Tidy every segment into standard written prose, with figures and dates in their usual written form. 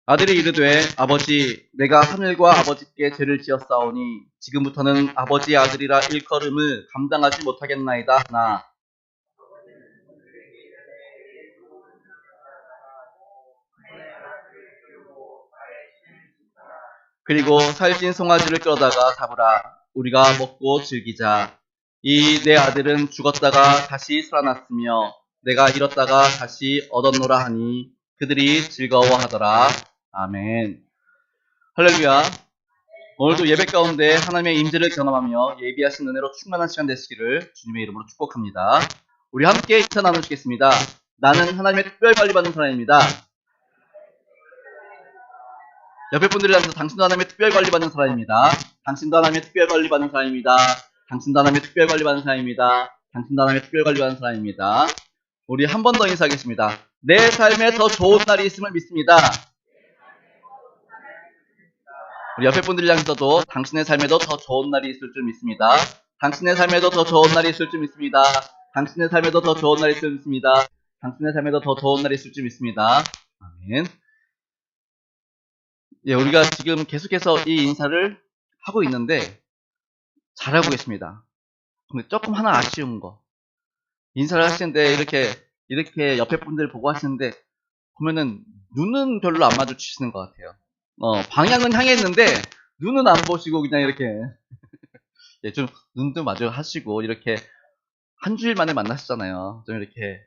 아들이 이르되 아버지 내가 하늘과 아버지께 죄를 지었사오니 지금부터는 아버지의 아들이라 일컬음을 감당하지 못하겠나이다 하나 그리고 살찐 송아지를 끌어다가 잡으라 우리가 먹고 즐기자 이 내 아들은 죽었다가 다시 살아났으며 내가 잃었다가 다시 얻었노라 하니 그들이 즐거워하더라. 아멘. 할렐루야. 오늘도 예배 가운데 하나님의 임재를 경험하며 예비하신 은혜로 충만한 시간 되시기를 주님의 이름으로 축복합니다. 우리 함께 인사 나누시겠습니다. 나는 하나님의 특별 관리받는 사람입니다. 옆에 분들을 향해서 당신도 하나님의 특별 관리받는 사람입니다. 당신도 하나님의 특별 관리받는 사람입니다. 당신도 하나님의 특별 관리받는 사람입니다. 당신도 하나님의 특별 관리받는 사람입니다. 우리 한 번 더 인사하겠습니다. 내 삶에 더 좋은 날이 있음을 믿습니다. 우리 옆에 분들을 향해서도 당신의 삶에도 더 좋은 날이 있을 줄 믿습니다. 당신의 삶에도 더 좋은 날이 있을 줄 믿습니다. 당신의 삶에도 더 좋은 날이 있을 줄 믿습니다. 당신의 삶에도 더 좋은 날이 있을 줄 믿습니다. 아멘. 예, 우리가 지금 계속해서 이 인사를 하고 있는데 잘하고 계십니다. 근데 조금 하나 아쉬운 거. 인사를 하시는데 이렇게 옆에 분들 보고 하시는데 보면은 눈은 별로 안 마주치시는 것 같아요. 방향은 향해 있는데 눈은 안 보시고 그냥 이렇게 예, 좀 눈도 마주 하시고 이렇게 한 주일 만에 만나시잖아요. 좀 이렇게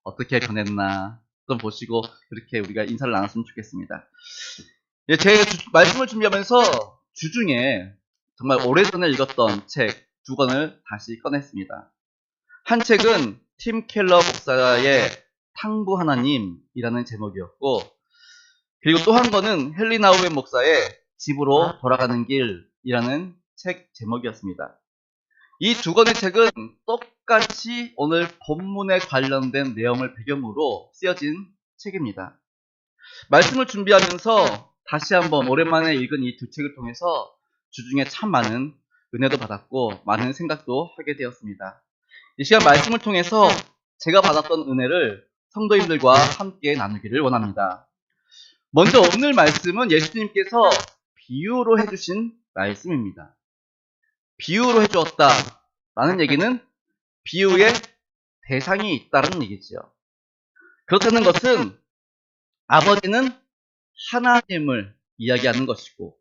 어떻게 변했나 좀 보시고 이렇게 우리가 인사를 나눴으면 좋겠습니다. 예, 제 말씀을 준비하면서 주중에 정말 오래전에 읽었던 책 두 권을 다시 꺼냈습니다. 한 책은 팀 켈러 목사의 탕부 하나님이라는 제목이었고 그리고 또 한 권은 헨리 나우엔 목사의 집으로 돌아가는 길이라는 책 제목이었습니다. 이 두 권의 책은 똑같이 오늘 본문에 관련된 내용을 배경으로 쓰여진 책입니다. 말씀을 준비하면서 다시 한번 오랜만에 읽은 이 두 책을 통해서 주중에 참 많은 은혜도 받았고 많은 생각도 하게 되었습니다. 이 시간 말씀을 통해서 제가 받았던 은혜를 성도님들과 함께 나누기를 원합니다. 먼저 오늘 말씀은 예수님께서 비유로 해주신 말씀입니다. 비유로 해주었다라는 얘기는 비유의 대상이 있다는 얘기죠. 그렇다는 것은 아버지는 하나님을 이야기하는 것이고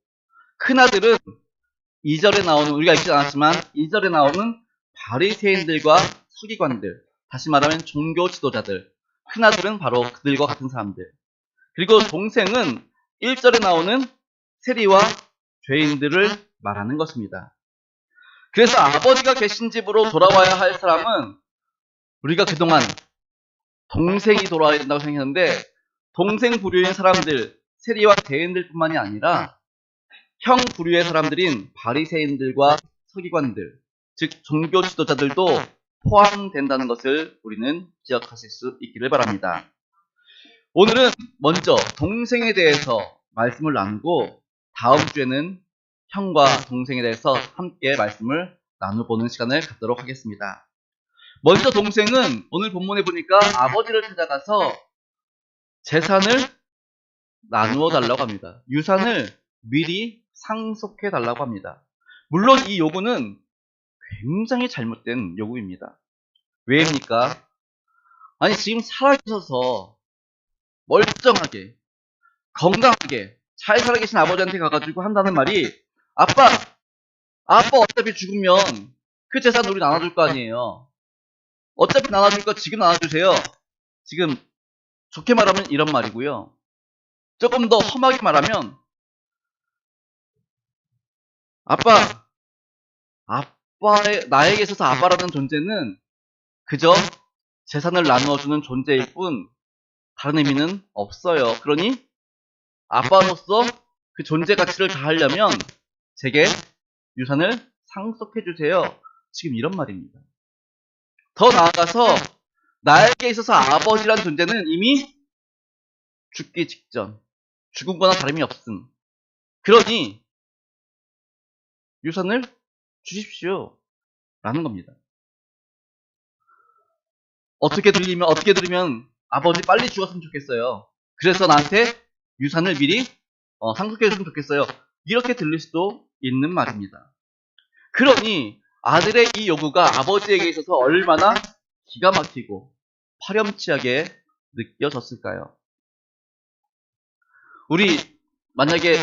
큰아들은 2절에 나오는 우리가 읽지 않았지만 2절에 나오는 바리새인들과 서기관들 다시 말하면 종교 지도자들 큰아들은 바로 그들과 같은 사람들 그리고 동생은 1절에 나오는 세리와 죄인들을 말하는 것입니다. 그래서 아버지가 계신 집으로 돌아와야 할 사람은 우리가 그동안 동생이 돌아와야 된다고 생각했는데 동생 부류인 사람들 세리와 죄인들뿐만이 아니라 형 부류의 사람들인 바리새인들과 서기관들 즉 종교 지도자들도 포함된다는 것을 우리는 기억하실 수 있기를 바랍니다. 오늘은 먼저 동생에 대해서 말씀을 나누고 다음 주에는 형과 동생에 대해서 함께 말씀을 나눠보는 시간을 갖도록 하겠습니다. 먼저 동생은 오늘 본문에 보니까 아버지를 찾아가서 재산을 나누어 달라고 합니다. 유산을 미리 상속해 달라고 합니다. 물론 이 요구는 굉장히 잘못된 요구입니다. 왜입니까? 아니 지금 살아계셔서 멀쩡하게 건강하게 잘 살아계신 아버지한테 가가지고 한다는 말이 아빠 어차피 죽으면 그 재산 우리 나눠줄 거 아니에요. 어차피 나눠줄 거 지금 나눠주세요. 지금 좋게 말하면 이런 말이고요. 조금 더 험하게 말하면 나에게 있어서 아빠라는 존재는 그저 재산을 나누어주는 존재일 뿐 다른 의미는 없어요. 그러니 아빠로서 그 존재 가치를 다하려면 제게 유산을 상속해주세요. 지금 이런 말입니다. 더 나아가서 나에게 있어서 아버지란 존재는 이미 죽기 직전 죽은 거나 다름이 없음. 그러니 유산을 주십시오 라는 겁니다. 어떻게 들으면 아버지 빨리 죽었으면 좋겠어요. 그래서 나한테 유산을 미리 상속해줬으면 좋겠어요. 이렇게 들릴 수도 있는 말입니다. 그러니 아들의 이 요구가 아버지에게 있어서 얼마나 기가 막히고 파렴치하게 느껴졌을까요? 우리 만약에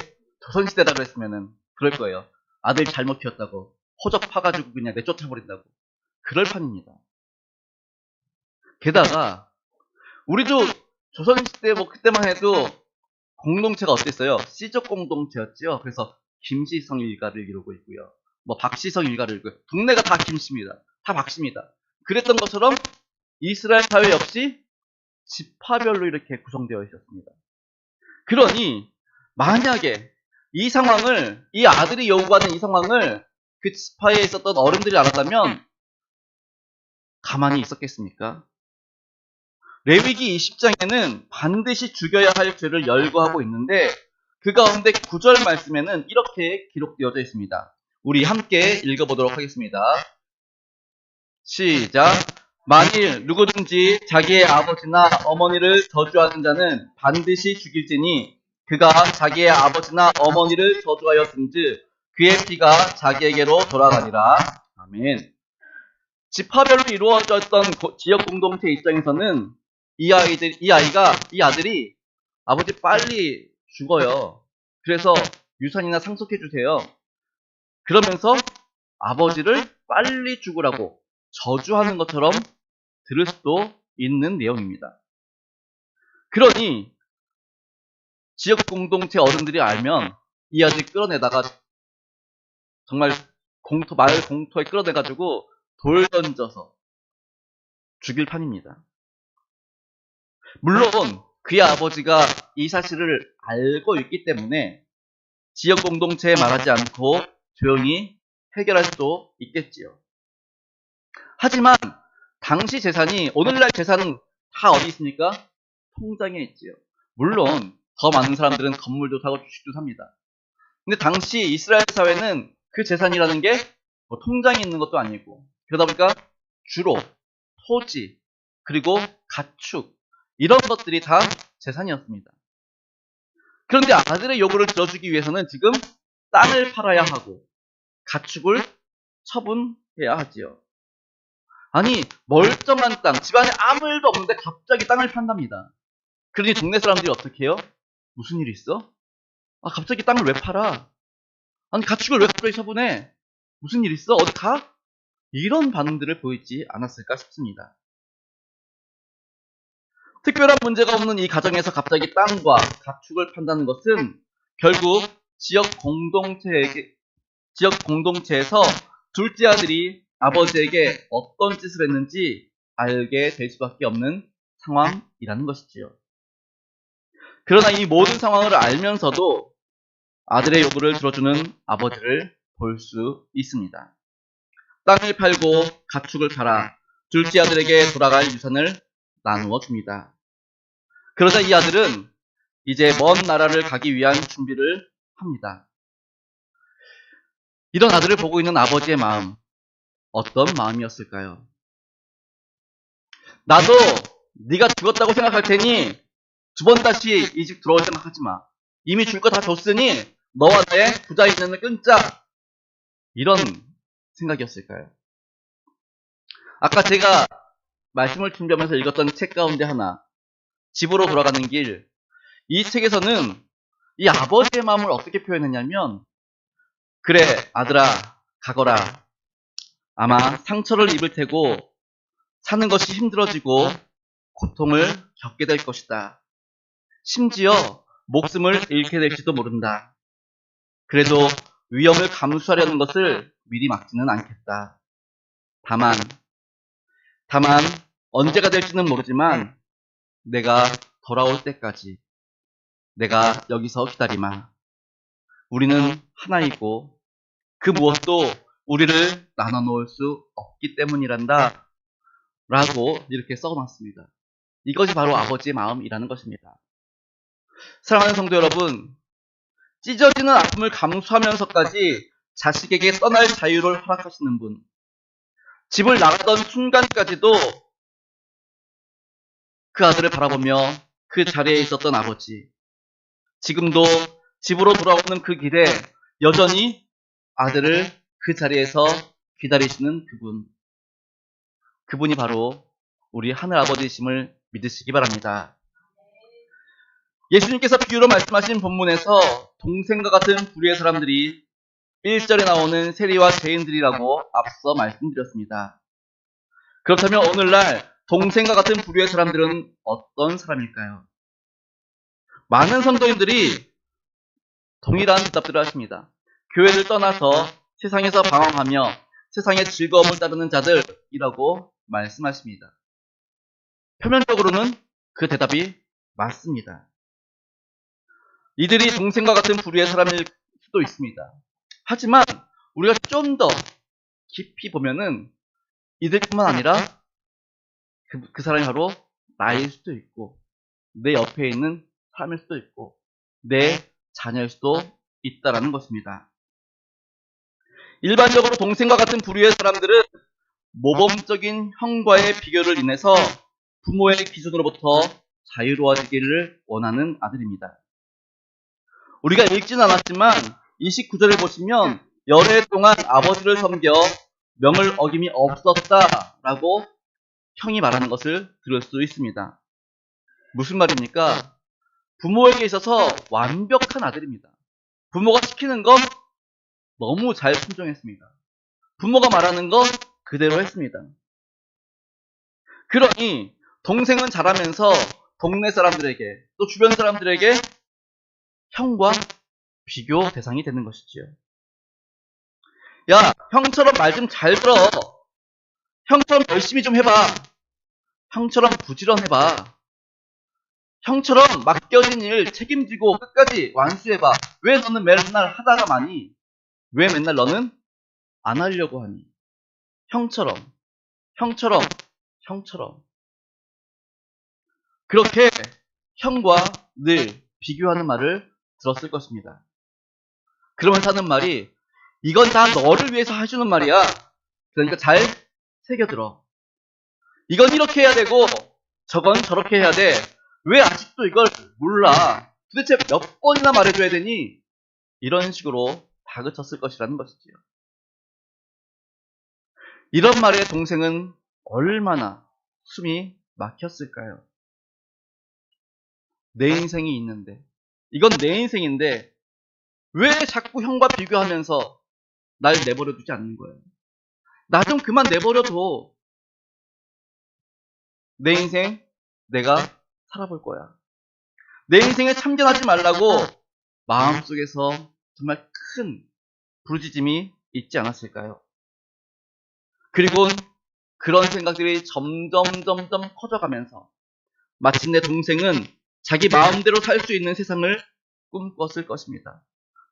조선시대라 그랬으면은 그럴 거예요. 아들 잘못 키웠다고 호적 파가지고 그냥 내쫓아버린다고. 그럴 판입니다. 게다가 우리도 조선시대 뭐 그때만 해도 공동체가 어땠어요? 씨족 공동체였지요. 그래서 김씨성 일가를 이루고 있고요. 뭐 박씨성 일가를 이루고 동네가 다 김씨입니다. 다 박씨입니다. 그랬던 것처럼 이스라엘 사회 역시 지파별로 이렇게 구성되어 있었습니다. 그러니 만약에 이 상황을, 이 아들이 요구하는 이 상황을 그 지파에 있었던 어른들이 알았다면 가만히 있었겠습니까? 레위기 20장에는 반드시 죽여야 할 죄를 열거하고 있는데 그 가운데 9절 말씀에는 이렇게 기록되어져 있습니다. 우리 함께 읽어보도록 하겠습니다. 시작. 만일 누구든지 자기의 아버지나 어머니를 저주하는 자는 반드시 죽일지니 그가 자기의 아버지나 어머니를 저주하였은즉 그의 피가 자기에게로 돌아가니라. 아멘. 지파별로 이루어졌던 지역 공동체 입장에서는 이 아들이 아버지 빨리 죽어요. 그래서 유산이나 상속해 주세요. 그러면서 아버지를 빨리 죽으라고 저주하는 것처럼 들을 수도 있는 내용입니다. 그러니 지역 공동체 어른들이 알면 이 아들 끌어내다가 정말 마을 공터에 끌어내가지고 돌 던져서 죽일 판입니다. 물론 그의 아버지가 이 사실을 알고 있기 때문에 지역 공동체에 말하지 않고 조용히 해결할 수도 있겠지요. 하지만 당시 재산이, 오늘날 재산은 다 어디 있습니까? 통장에 있지요. 물론 더 많은 사람들은 건물도 사고 주식도 삽니다. 근데 당시 이스라엘 사회는 그 재산이라는 게 뭐 통장에 있는 것도 아니고, 그러다 보니까 주로 토지 그리고 가축 이런 것들이 다 재산이었습니다. 그런데 아들의 요구를 들어주기 위해서는 지금 땅을 팔아야 하고 가축을 처분해야 하지요. 아니, 멀쩡한 땅, 집안에 아무 일도 없는데 갑자기 땅을 판답니다. 그러니 동네 사람들이 어떻게 해요? 무슨 일이 있어? 갑자기 땅을 왜 팔아? 아니, 가축을 왜 갑자기 처분해? 무슨 일 있어? 어디 가? 이런 반응들을 보이지 않았을까 싶습니다. 특별한 문제가 없는 이 가정에서 갑자기 땅과 가축을 판다는 것은 결국 지역 공동체에서 둘째 아들이 아버지에게 어떤 짓을 했는지 알게 될 수밖에 없는 상황이라는 것이지요. 그러나 이 모든 상황을 알면서도 아들의 요구를 들어주는 아버지를 볼 수 있습니다. 땅을 팔고 가축을 팔아 둘째 아들에게 돌아갈 유산을 나누어 줍니다. 그러자 이 아들은 이제 먼 나라를 가기 위한 준비를 합니다. 이런 아들을 보고 있는 아버지의 마음, 어떤 마음이었을까요? 나도 네가 죽었다고 생각할 테니 두 번 다시 이 집 들어올 생각하지 마. 이미 줄 거 다 줬으니 너와 내 부자 인연을 끊자. 이런 생각이었을까요? 아까 제가 말씀을 준비하면서 읽었던 책 가운데 하나, 집으로 돌아가는 길. 이 책에서는 이 아버지의 마음을 어떻게 표현했냐면, 그래 아들아 가거라. 아마 상처를 입을 테고 사는 것이 힘들어지고 고통을 겪게 될 것이다. 심지어 목숨을 잃게 될지도 모른다. 그래도 위험을 감수하려는 것을 미리 막지는 않겠다. 다만 언제가 될지는 모르지만 내가 돌아올 때까지 내가 여기서 기다리마. 우리는 하나이고 그 무엇도 우리를 나눠 놓을 수 없기 때문이란다. 라고 이렇게 써놨습니다. 이것이 바로 아버지의 마음이라는 것입니다. 사랑하는 성도 여러분, 찢어지는 아픔을 감수하면서까지 자식에게 떠날 자유를 허락하시는 분, 집을 나가던 순간까지도 그 아들을 바라보며 그 자리에 있었던 아버지, 지금도 집으로 돌아오는 그 길에 여전히 아들을 그 자리에서 기다리시는 그분이 바로 우리 하늘아버지이심을 믿으시기 바랍니다. 예수님께서 비유로 말씀하신 본문에서 동생과 같은 부류의 사람들이 1절에 나오는 세리와 죄인들이라고 앞서 말씀드렸습니다. 그렇다면 오늘날 동생과 같은 부류의 사람들은 어떤 사람일까요? 많은 성도님들이 동일한 대답들을 하십니다. 교회를 떠나서 세상에서 방황하며 세상의 즐거움을 따르는 자들이라고 말씀하십니다. 표면적으로는 그 대답이 맞습니다. 이들이 동생과 같은 부류의 사람일 수도 있습니다. 하지만 우리가 좀 더 깊이 보면은 이들뿐만 아니라 그 사람이 바로 나일 수도 있고, 내 옆에 있는 사람일 수도 있고, 내 자녀일 수도 있다라는 것입니다. 일반적으로 동생과 같은 부류의 사람들은 모범적인 형과의 비교를 인해서 부모의 기준으로부터 자유로워지기를 원하는 아들입니다. 우리가 읽지는 않았지만 29절을 보시면 열해 동안 아버지를 섬겨 명을 어김이 없었다라고 형이 말하는 것을 들을 수 있습니다. 무슨 말입니까? 부모에게 있어서 완벽한 아들입니다. 부모가 시키는 것 너무 잘 순종했습니다. 부모가 말하는 것 그대로 했습니다. 그러니 동생은 자라면서 동네 사람들에게 또 주변 사람들에게 형과 비교 대상이 되는 것이지요. 야, 형처럼 말 좀 잘 들어. 형처럼 열심히 좀 해봐. 형처럼 부지런해봐. 형처럼 맡겨진 일 책임지고 끝까지 완수해봐. 왜 너는 맨날 하다가 마니? 왜 맨날 너는 안 하려고 하니? 형처럼, 형처럼, 형처럼. 그렇게 형과 늘 비교하는 말을 들었을 것입니다. 그러면서 하는 말이, 이건 다 너를 위해서 해주는 말이야. 그러니까 잘 새겨들어. 이건 이렇게 해야 되고 저건 저렇게 해야 돼. 왜 아직도 이걸 몰라? 도대체 몇 번이나 말해줘야 되니? 이런 식으로 다그쳤을 것이라는 것이지요. 이런 말에 동생은 얼마나 숨이 막혔을까요? 내 인생이 있는데, 이건 내 인생인데 왜 자꾸 형과 비교하면서 날 내버려 두지 않는 거예요? 나 좀 그만 내버려둬. 내 인생 내가 살아볼 거야. 내 인생에 참견하지 말라고 마음속에서 정말 큰 부르짖음이 있지 않았을까요? 그리고 그런 생각들이 점점 커져가면서 마침내 동생은 자기 마음대로 살 수 있는 세상을 꿈꿨을 것입니다.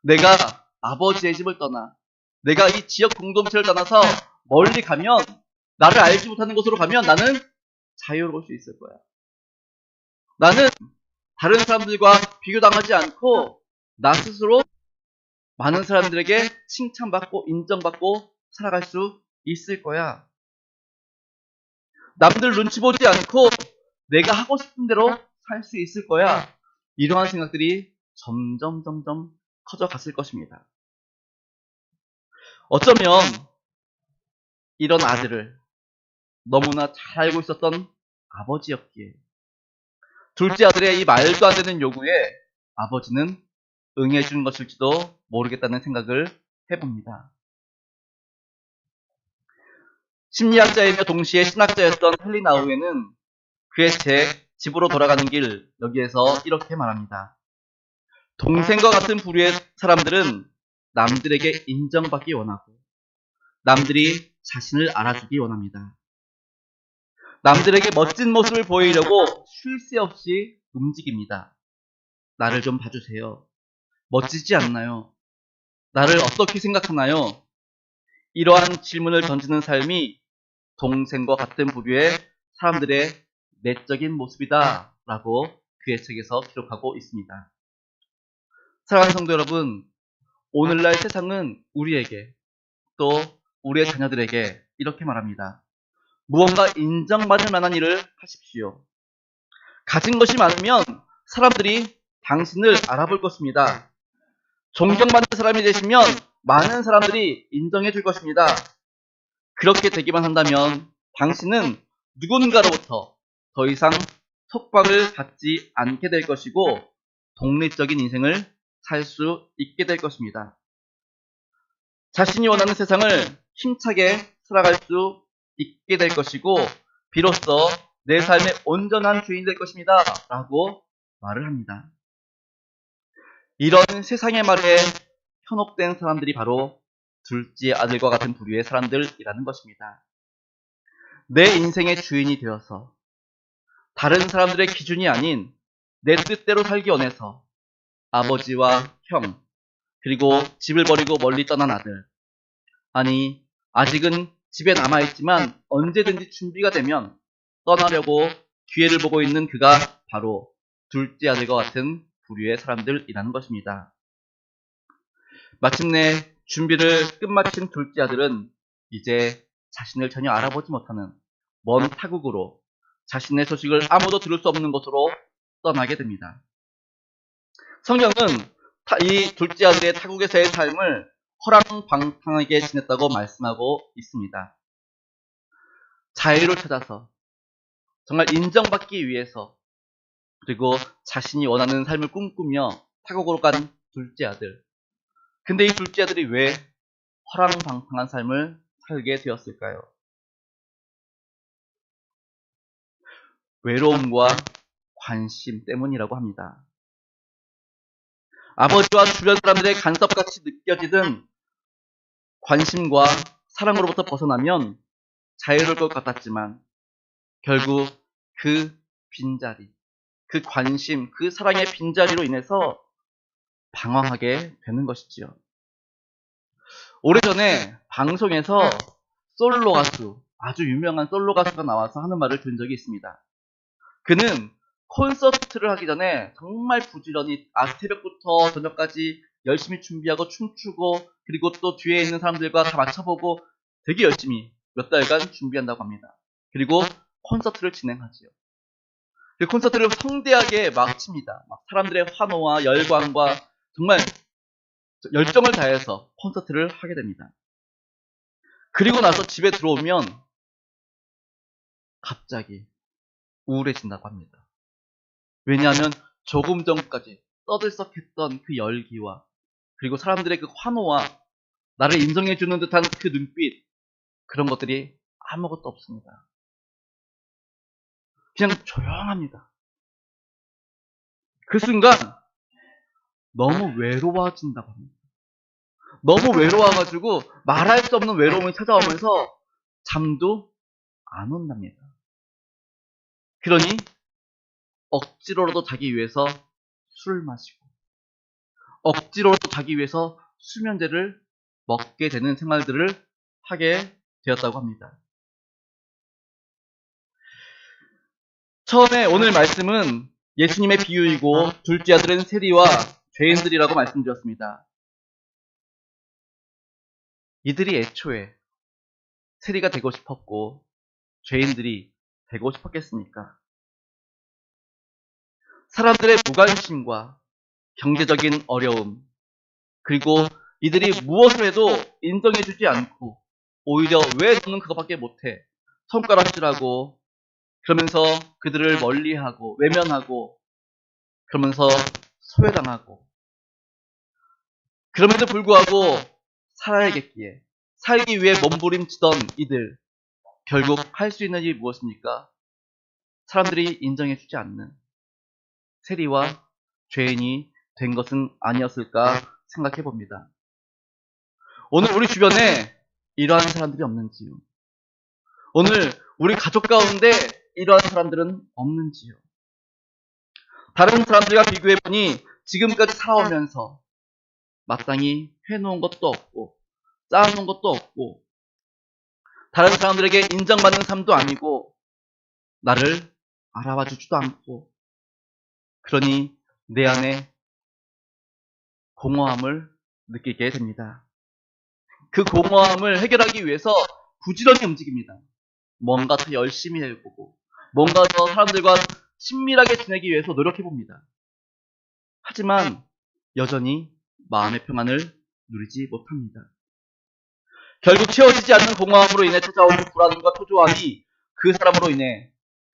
내가 아버지의 집을 떠나, 내가 이 지역 공동체를 떠나서 멀리 가면, 나를 알지 못하는 곳으로 가면 나는 자유로울 수 있을 거야. 나는 다른 사람들과 비교당하지 않고 나 스스로 많은 사람들에게 칭찬받고 인정받고 살아갈 수 있을 거야. 남들 눈치 보지 않고 내가 하고 싶은 대로 살 수 있을 거야. 이러한 생각들이 점점 커져갔을 것입니다. 어쩌면 이런 아들을 너무나 잘 알고 있었던 아버지였기에 둘째 아들의 이 말도 안 되는 요구에 아버지는 응해준 것일지도 모르겠다는 생각을 해봅니다. 심리학자이며 동시에 신학자였던 헬리나우에는 그의 책 집으로 돌아가는 길 여기에서 이렇게 말합니다. 동생과 같은 부류의 사람들은 남들에게 인정받기 원하고 남들이 자신을 알아주기 원합니다. 남들에게 멋진 모습을 보이려고 쉴 새 없이 움직입니다. 나를 좀 봐주세요. 멋지지 않나요? 나를 어떻게 생각하나요? 이러한 질문을 던지는 삶이 동생과 같은 부류의 사람들의 내적인 모습이다 라고 그의 책에서 기록하고 있습니다. 사랑하는 성도 여러분, 오늘날 세상은 우리에게 또 우리의 자녀들에게 이렇게 말합니다. 무언가 인정받을 만한 일을 하십시오. 가진 것이 많으면 사람들이 당신을 알아볼 것입니다. 존경받는 사람이 되시면 많은 사람들이 인정해 줄 것입니다. 그렇게 되기만 한다면 당신은 누군가로부터 더 이상 속박을 받지 않게 될 것이고 독립적인 인생을 살 수 있게 될 것입니다. 자신이 원하는 세상을 힘차게 살아갈 수 있게 될 것이고 비로소 내 삶의 온전한 주인이 될 것입니다. 라고 말을 합니다. 이런 세상의 말에 현혹된 사람들이 바로 둘째 아들과 같은 부류의 사람들이라는 것입니다. 내 인생의 주인이 되어서 다른 사람들의 기준이 아닌 내 뜻대로 살기 원해서 아버지와 형, 그리고 집을 버리고 멀리 떠난 아들, 아니 아직은 집에 남아있지만 언제든지 준비가 되면 떠나려고 기회를 보고 있는 그가 바로 둘째 아들과 같은 부류의 사람들이라는 것입니다. 마침내 준비를 끝마친 둘째 아들은 이제 자신을 전혀 알아보지 못하는 먼 타국으로 자신의 소식을 아무도 들을 수 없는 곳으로 떠나게 됩니다. 성경은 이 둘째 아들의 타국에서의 삶을 허랑방탕하게 지냈다고 말씀하고 있습니다. 자유를 찾아서 정말 인정받기 위해서 그리고 자신이 원하는 삶을 꿈꾸며 타국으로 간 둘째 아들. 근데 이 둘째 아들이 왜 허랑방탕한 삶을 살게 되었을까요? 외로움과 관심 때문이라고 합니다. 아버지와 주변 사람들의 간섭같이 느껴지던 관심과 사랑으로부터 벗어나면 자유로울 것 같았지만 결국 그 빈자리, 그 관심, 그 사랑의 빈자리로 인해서 방황하게 되는 것이지요. 오래전에 방송에서 솔로 가수, 아주 유명한 솔로 가수가 나와서 하는 말을 들은 적이 있습니다. 그는 콘서트를 하기 전에 정말 부지런히 새벽부터 저녁까지 열심히 준비하고 춤추고 그리고 또 뒤에 있는 사람들과 다 맞춰보고 되게 열심히 몇 달간 준비한다고 합니다. 그리고 콘서트를 진행하지요. 그 콘서트를 성대하게 막 칩니다. 막 사람들의 환호와 열광과 정말 열정을 다해서 콘서트를 하게 됩니다. 그리고 나서 집에 들어오면 갑자기 우울해진다고 합니다. 왜냐하면 조금 전까지 떠들썩했던 그 열기와 그리고 사람들의 그 환호와 나를 인정해주는 듯한 그 눈빛, 그런 것들이 아무것도 없습니다. 그냥 조용합니다. 그 순간 너무 외로워진다고 합니다. 너무 외로워가지고 말할 수 없는 외로움이 찾아오면서 잠도 안 온답니다. 그러니 억지로라도 자기 위해서 술을 마시고 억지로라도 자기 위해서 수면제를 먹게 되는 생활들을 하게 되었다고 합니다. 처음에 오늘 말씀은 예수님의 비유이고 둘째 아들은 세리와 죄인들이라고 말씀드렸습니다. 이들이 애초에 세리가 되고 싶었고 죄인들이 되고 싶었겠습니까? 사람들의 무관심과 경제적인 어려움, 그리고 이들이 무엇을 해도 인정해주지 않고 오히려 왜 너는 그것밖에 못해? 손가락질하고 그러면서 그들을 멀리하고 외면하고 그러면서 소외당하고 그럼에도 불구하고 살아야겠기에 살기 위해 몸부림치던 이들, 결국 할 수 있는 일이 무엇입니까? 사람들이 인정해주지 않는 세리와 죄인이 된 것은 아니었을까 생각해 봅니다. 오늘 우리 주변에 이러한 사람들이 없는지요? 오늘 우리 가족 가운데 이러한 사람들은 없는지요? 다른 사람들과 비교해보니 지금까지 살아오면서 마땅히 해놓은 것도 없고 쌓아놓은 것도 없고 다른 사람들에게 인정받는 삶도 아니고 나를 알아봐 주지도 않고 그러니 내 안에 공허함을 느끼게 됩니다. 그 공허함을 해결하기 위해서 부지런히 움직입니다. 뭔가 더 열심히 해보고 뭔가 더 사람들과 친밀하게 지내기 위해서 노력해봅니다. 하지만 여전히 마음의 평안을 누리지 못합니다. 결국 채워지지 않는 공허함으로 인해 찾아오는 불안과 초조함이 그 사람으로 인해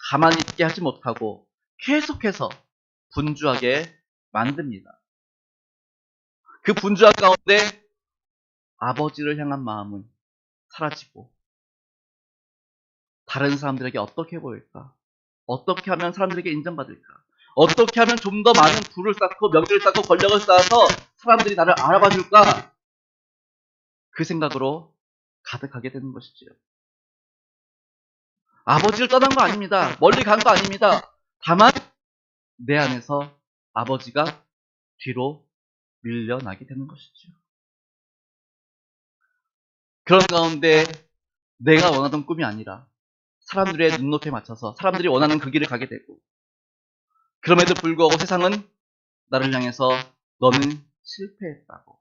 가만히 있게 하지 못하고 계속해서 분주하게 만듭니다. 그 분주한 가운데 아버지를 향한 마음은 사라지고 다른 사람들에게 어떻게 보일까? 어떻게 하면 사람들에게 인정받을까? 어떻게 하면 좀 더 많은 부를 쌓고 명예를 쌓고 권력을 쌓아서 사람들이 나를 알아봐 줄까? 그 생각으로 가득하게 되는 것이지요. 아버지를 떠난 거 아닙니다. 멀리 간 거 아닙니다. 다만 내 안에서 아버지가 뒤로 밀려나게 되는 것이지요. 그런 가운데 내가 원하던 꿈이 아니라 사람들의 눈높이에 맞춰서 사람들이 원하는 그 길을 가게 되고, 그럼에도 불구하고 세상은 나를 향해서 너는 실패했다고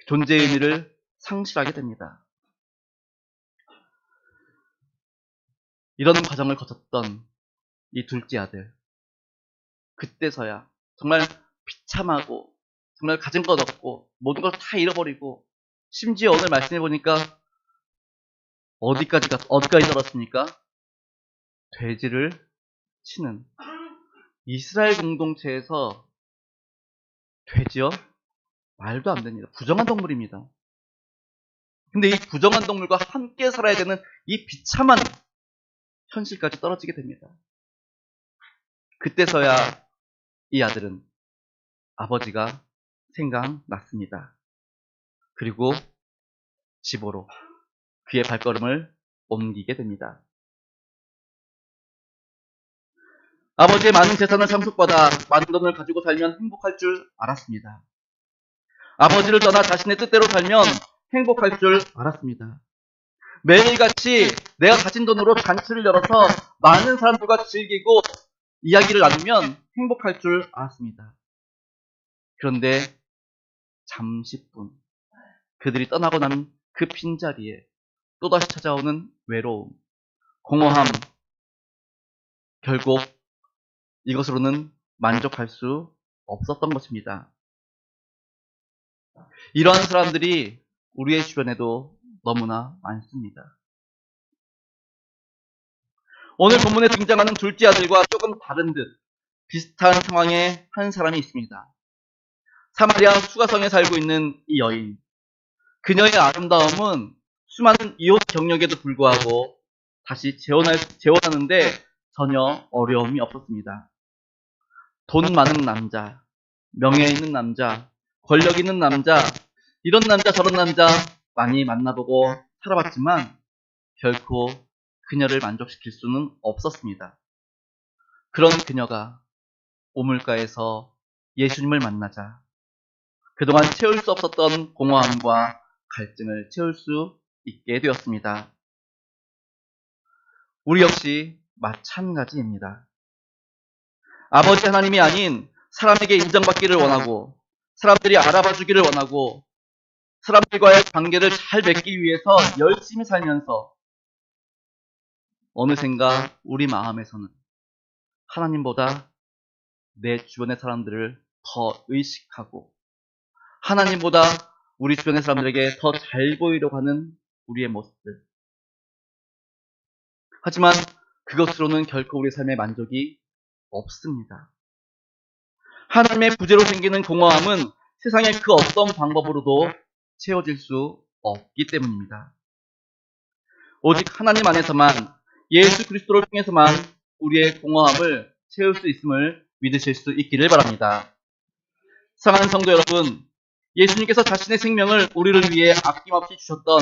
존재의 의미를 상실하게 됩니다. 이런 과정을 거쳤던 이 둘째 아들, 그때서야 정말 비참하고 정말 가진 것 없고 모든 걸 다 잃어버리고, 심지어 오늘 말씀해 보니까 어디까지 들었습니까? 돼지를 치는, 이스라엘 공동체에서 돼지요? 말도 안 됩니다. 부정한 동물입니다. 근데 이 부정한 동물과 함께 살아야 되는 이 비참한 현실까지 떨어지게 됩니다. 그때서야 이 아들은 아버지가 생각났습니다. 그리고 집으로 그의 발걸음을 옮기게 됩니다. 아버지의 많은 재산을 상속받아 많은 돈을 가지고 살면 행복할 줄 알았습니다. 아버지를 떠나 자신의 뜻대로 살면 행복할 줄 알았습니다. 매일같이 내가 가진 돈으로 잔치를 열어서 많은 사람들과 즐기고 이야기를 나누면 행복할 줄 알았습니다. 그런데 잠시뿐 그들이 떠나고 난 그 빈자리에 또다시 찾아오는 외로움, 공허함, 결국 이것으로는 만족할 수 없었던 것입니다. 이러한 사람들이 우리의 주변에도 너무나 많습니다. 오늘 본문에 등장하는 둘째 아들과 조금 다른 듯 비슷한 상황에 한 사람이 있습니다. 사마리아 수가성에 살고 있는 이 여인. 그녀의 아름다움은 수많은 이혼 경력에도 불구하고 다시 재혼하는데 전혀 어려움이 없었습니다. 돈 많은 남자, 명예 있는 남자, 권력 있는 남자, 이런 남자 저런 남자 많이 만나보고 살아봤지만 결코 그녀를 만족시킬 수는 없었습니다. 그런 그녀가 우물가에서 예수님을 만나자 그동안 채울 수 없었던 공허함과 갈증을 채울 수 있게 되었습니다. 우리 역시 마찬가지입니다. 아버지 하나님이 아닌 사람에게 인정받기를 원하고, 사람들이 알아봐 주기를 원하고, 사람들과의 관계를 잘 맺기 위해서 열심히 살면서 어느샌가 우리 마음에서는 하나님보다 내 주변의 사람들을 더 의식하고 하나님보다 우리 주변의 사람들에게 더 잘 보이려고 하는 우리의 모습들. 하지만 그것으로는 결코 우리 삶의 만족이 없습니다. 하나님의 부재로 생기는 공허함은 세상의 그 어떤 방법으로도 채워질 수 없기 때문입니다. 오직 하나님 안에서만, 예수 그리스도를 통해서만 우리의 공허함을 채울 수 있음을 믿으실 수 있기를 바랍니다. 사랑하는 성도 여러분, 예수님께서 자신의 생명을 우리를 위해 아낌없이 주셨던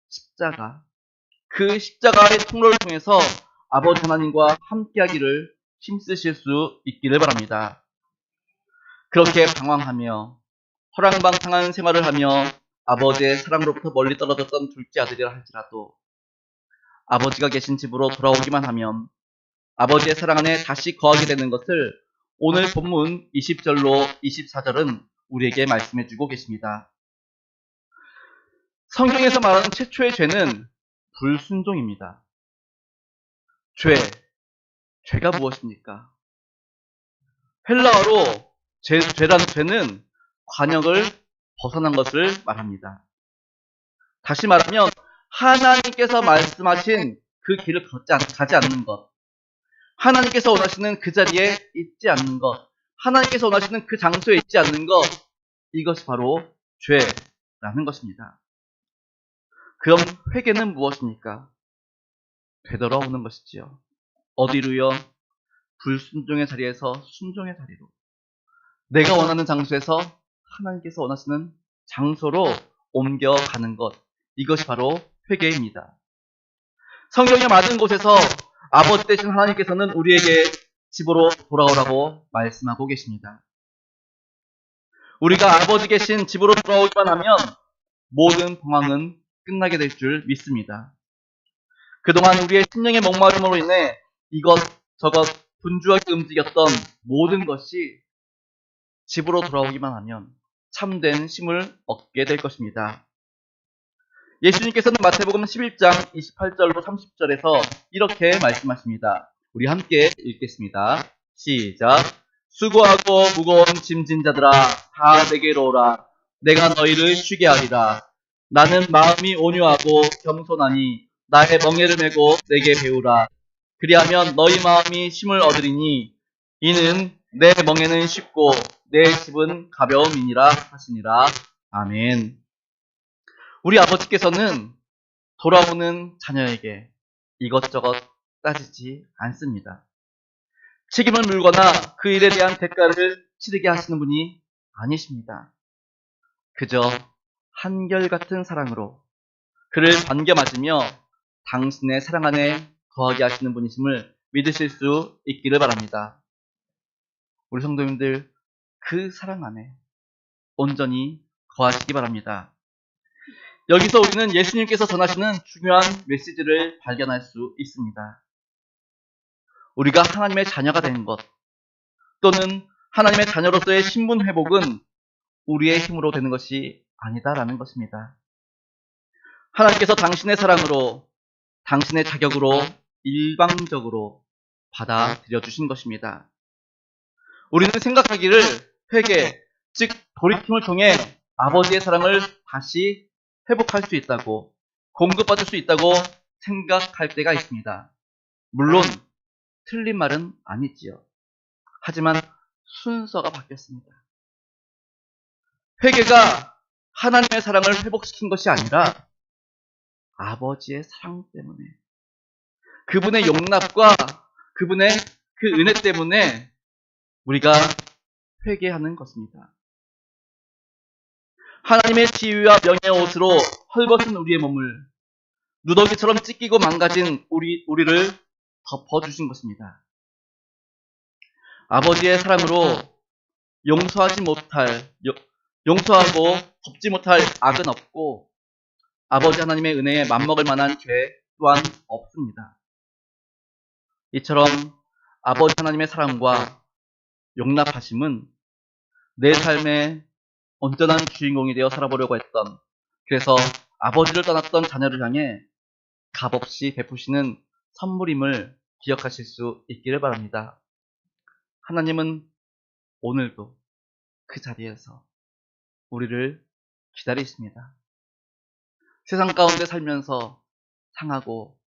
십자가, 그 십자가의 통로를 통해서 아버지 하나님과 함께하기를 힘쓰실 수 있기를 바랍니다. 그렇게 방황하며 허랑방탕한 생활을 하며 아버지의 사랑으로부터 멀리 떨어졌던 둘째 아들이라 할지라도 아버지가 계신 집으로 돌아오기만 하면 아버지의 사랑 안에 다시 거하게 되는 것을 오늘 본문 20절로 24절은 우리에게 말씀해 주고 계십니다. 성경에서 말하는 최초의 죄는 불순종입니다. 죄, 죄가 무엇입니까? 헬라어로 죄라는 죄는 관역을 벗어난 것을 말합니다. 다시 말하면 하나님께서 말씀하신 그 길을 가지 않는 것, 하나님께서 원하시는 그 자리에 있지 않는 것, 하나님께서 원하시는 그 장소에 있지 않는 것, 이것이 바로 죄라는 것입니다. 그럼 회개는 무엇입니까? 되돌아오는 것이지요. 어디로요? 불순종의 자리에서 순종의 자리로. 내가 원하는 장소에서 하나님께서 원하시는 장소로 옮겨가는 것. 이것이 바로 회개입니다. 성경의 많은 곳에서 아버지 되신 하나님께서는 우리에게 집으로 돌아오라고 말씀하고 계십니다. 우리가 아버지 계신 집으로 돌아오기만 하면 모든 방황은 끝나게 될 줄 믿습니다. 그동안 우리의 심령의 목마름으로 인해 이것저것 분주하게 움직였던 모든 것이 집으로 돌아오기만 하면 참된 쉼을 얻게 될 것입니다. 예수님께서는 마태복음 11장 28절로 30절에서 이렇게 말씀하십니다. 우리 함께 읽겠습니다. 시작. 수고하고 무거운 짐진 자들아 다 내게로 오라. 내가 너희를 쉬게 하리라. 나는 마음이 온유하고 겸손하니 나의 멍에를 메고 내게 배우라. 그리하면 너희 마음이 쉼을 얻으리니 이는 내 멍에는 쉽고 내 짐은 가벼움이니라 하시니라. 아멘. 우리 아버지께서는 돌아오는 자녀에게 이것저것 따지지 않습니다. 책임을 물거나 그 일에 대한 대가를 치르게 하시는 분이 아니십니다. 그저 한결같은 사랑으로 그를 반겨맞으며 당신의 사랑 안에 거하게 하시는 분이심을 믿으실 수 있기를 바랍니다. 우리 성도님들, 그 사랑 안에 온전히 거하시기 바랍니다. 여기서 우리는 예수님께서 전하시는 중요한 메시지를 발견할 수 있습니다. 우리가 하나님의 자녀가 된 것, 또는 하나님의 자녀로서의 신분 회복은 우리의 힘으로 되는 것이 아니다라는 것입니다. 하나님께서 당신의 사랑으로, 당신의 자격으로 일방적으로 받아들여 주신 것입니다. 우리는 생각하기를 회개, 즉 돌이킴을 통해 아버지의 사랑을 다시 회복할 수 있다고, 공급받을 수 있다고 생각할 때가 있습니다. 물론 틀린 말은 아니지요. 하지만 순서가 바뀌었습니다. 회개가 하나님의 사랑을 회복시킨 것이 아니라 아버지의 사랑 때문에, 그분의 용납과 그분의 그 은혜 때문에 우리가 회개하는 것입니다. 하나님의 지위와 명예의 옷으로 헐벗은 우리의 몸을 누더기처럼 찢기고 망가진 우리를 덮어주신 것입니다. 아버지의 사랑으로 용서하고 덮지 못할 악은 없고 아버지 하나님의 은혜에 맞먹을 만한 죄 또한 없습니다. 이처럼 아버지 하나님의 사랑과 용납하심은 내 삶의 온전한 주인공이 되어 살아보려고 했던, 그래서 아버지를 떠났던 자녀를 향해 값없이 베푸시는 선물임을 기억하실 수 있기를 바랍니다. 하나님은 오늘도 그 자리에서 우리를 기다리십니다. 세상 가운데 살면서 상하고